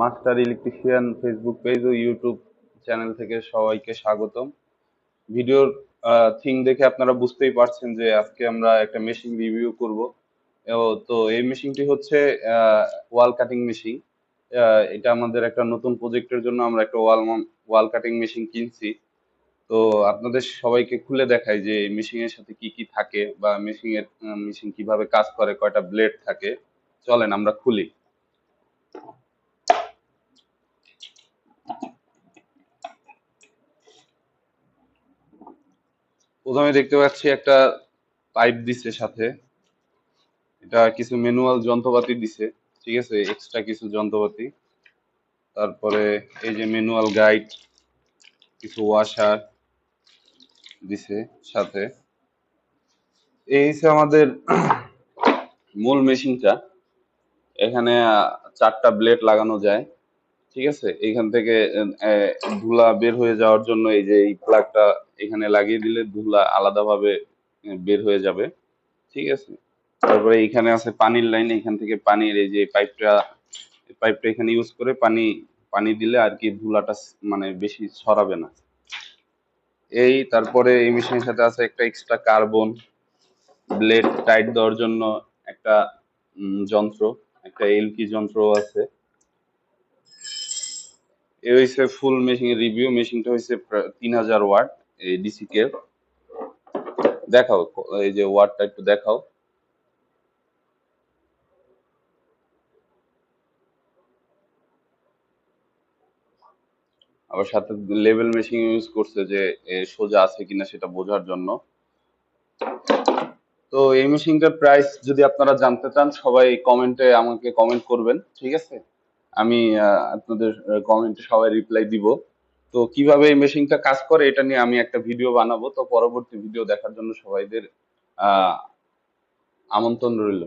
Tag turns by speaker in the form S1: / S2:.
S1: Master electrician Facebook page ও YouTube channel থেকে সবাইকে স্বাগতম। ভিডিওর থিং দেখে আপনারা বুঝতেই পারছেন যে আজকে আমরা একটা মেশিন রিভিউ করব। তো এই মেশিনটি হচ্ছে ওয়াল কাটিং মেশিন। এটা আমাদের একটা নতুন প্রজেক্টের জন্য আমরা একটা ওয়াল কাটিং মেশিন কিনছি। তো আপনাদের সবাইকে খুলে দেখাই যে এই মেশিনের সাথে কি কি থাকে বা মেশিন কিভাবে কাজ করে, কয়টা ব্লেড থাকে। চলেন আমরা খুলি। প্রথমে দেখতে পাচ্ছি একটা পাইপ দিছে সাথে, এটা কিছু ম্যানুয়াল যন্ত্রপাতি দিছে, ঠিক আছে, এক্সট্রা কিছু যন্ত্রপাতি। তারপরে এই যে ম্যানুয়াল গাইড, কিছু ওয়াশার দিছে সাথে। এই হচ্ছে আমাদের মূল মেশিনটা। এখানে চারটা ব্লেড লাগানো যায়, ঠিক আছে। এইখান থেকে ধুলা বের হয়ে যাওয়ার জন্য এই যে এই প্লাগটা এখানে লাগিয়ে দিলে ধুলা আলাদাভাবে বের হয়ে যাবে, ঠিক আছে। তারপরে এখানে আছে পানির লাইন, এখান থেকে পানির এই যে পাইপটা এখানে ইউজ করে পানি পানি দিলে আর কি ধুলাটা মানে বেশি ছড়াবে না। তারপরে এই মেশিনের সাথে আছে একটা এক্সট্রা কার্বন ব্লেড টাইট দেওয়ার জন্য একটা যন্ত্র, একটা এলকি যন্ত্র আছে। এই হচ্ছে ফুল মেশিন রিভিউ। মেশিনটা হচ্ছে 3000 ওয়াট এই ডিসি কে। দেখাও, এই যে ওয়াটটা একটু দেখাও। আবার সাথে লেভেল মেশিন ইউজ করছে যে সোজা আছে কিনা সেটা বোঝার জন্য। তো এই মেশিনটার প্রাইস যদি আপনারা জানতে চান সবাই কমেন্টে আমাকে কমেন্ট করবেন, ঠিক আছে। আমি আপনাদের কমেন্টে সবাই রিপ্লাই দিব। তো কিভাবে এই মেশিনটা কাজ করে এটা নিয়ে আমি একটা ভিডিও বানাবো। তো পরবর্তী ভিডিও দেখার জন্য সবাইদের আহ আমন্ত্রণ রইল।